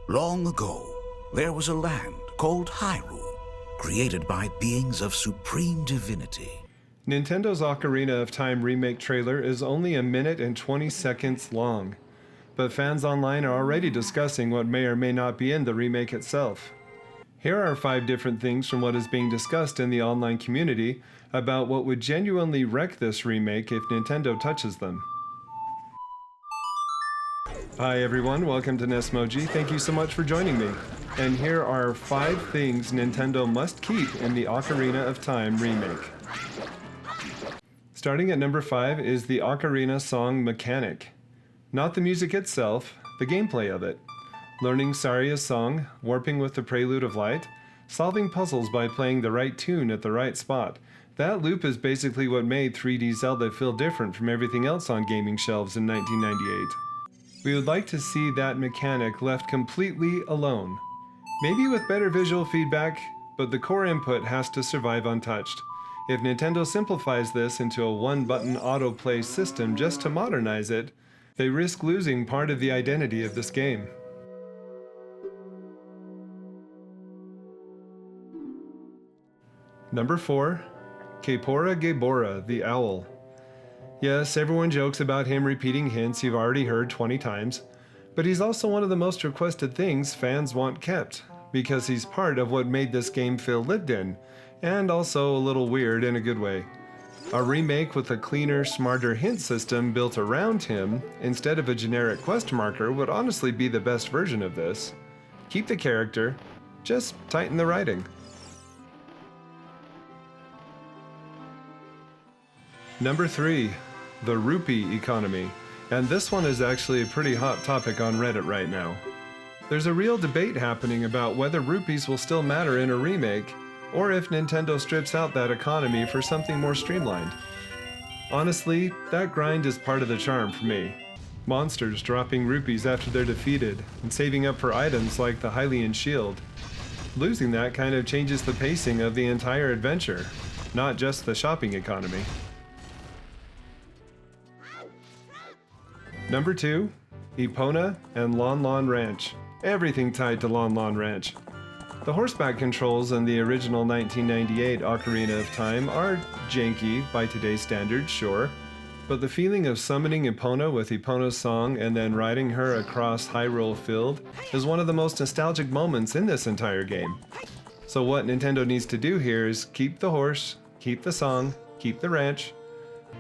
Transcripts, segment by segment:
Long ago, there was a land called Hyrule, created by beings of supreme divinity. Nintendo's Ocarina of Time Remake trailer is only 1 minute and 20 seconds long, but fans online are already discussing what may or may not be in the remake itself. Here are 5 different things from what is being discussed in the online community about what would genuinely wreck this remake if Nintendo touches them. Hi everyone, welcome to Nesmoji. Thank you so much for joining me. And here are 5 things Nintendo must keep in the Ocarina of Time remake. Starting at number 5 is the Ocarina song mechanic. Not the music itself, the gameplay of it. Learning Saria's song, warping with the Prelude of Light, solving puzzles by playing the right tune at the right spot. That loop is basically what made 3D Zelda feel different from everything else on gaming shelves in 1998. We would like to see that mechanic left completely alone. Maybe with better visual feedback, but the core input has to survive untouched. If Nintendo simplifies this into a one-button autoplay system just to modernize it, they risk losing part of the identity of this game. Number 4. Kaepora Gaebora, the owl. Yes, everyone jokes about him repeating hints you've already heard 20 times, but he's also one of the most requested things fans want kept, because he's part of what made this game feel lived in, and also a little weird in a good way. A remake with a cleaner, smarter hint system built around him, instead of a generic quest marker, would honestly be the best version of this. Keep the character, just tighten the writing. Number 3. The Rupee Economy. And this one is actually a pretty hot topic on Reddit right now. There's a real debate happening about whether rupees will still matter in a remake, or if Nintendo strips out that economy for something more streamlined. Honestly, that grind is part of the charm for me. Monsters dropping rupees after they're defeated, and saving up for items like the Hylian shield. Losing that kind of changes the pacing of the entire adventure, not just the shopping economy. Number 2. Epona and Lon Lon Ranch. Everything tied to Lon Lon Ranch. The horseback controls in the original 1998 Ocarina of Time are janky by today's standards, sure, but the feeling of summoning Epona with Epona's song and then riding her across Hyrule Field is one of the most nostalgic moments in this entire game. So what Nintendo needs to do here is keep the horse, keep the song, keep the ranch,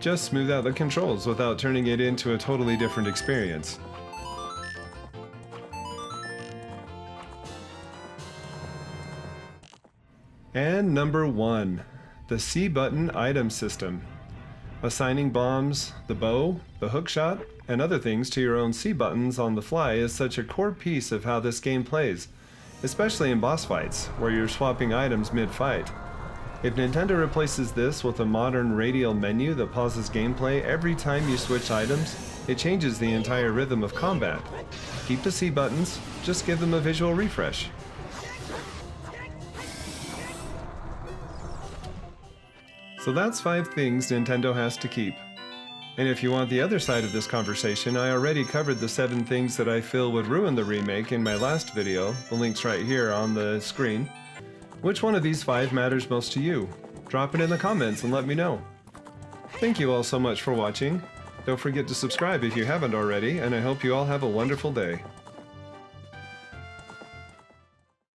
just smooth out the controls without turning it into a totally different experience. And number 1, the C button item system. Assigning bombs, the bow, the hookshot, and other things to your own C buttons on the fly is such a core piece of how this game plays, especially in boss fights, where you're swapping items mid-fight. If Nintendo replaces this with a modern radial menu that pauses gameplay every time you switch items, it changes the entire rhythm of combat. Keep the C buttons, just give them a visual refresh. So that's 5 things Nintendo has to keep. And if you want the other side of this conversation, I already covered the 7 things that I feel would ruin the remake in my last video. The link's right here on the screen. Which one of these 5 matters most to you? Drop it in the comments and let me know. Thank you all so much for watching. Don't forget to subscribe if you haven't already, and I hope you all have a wonderful day.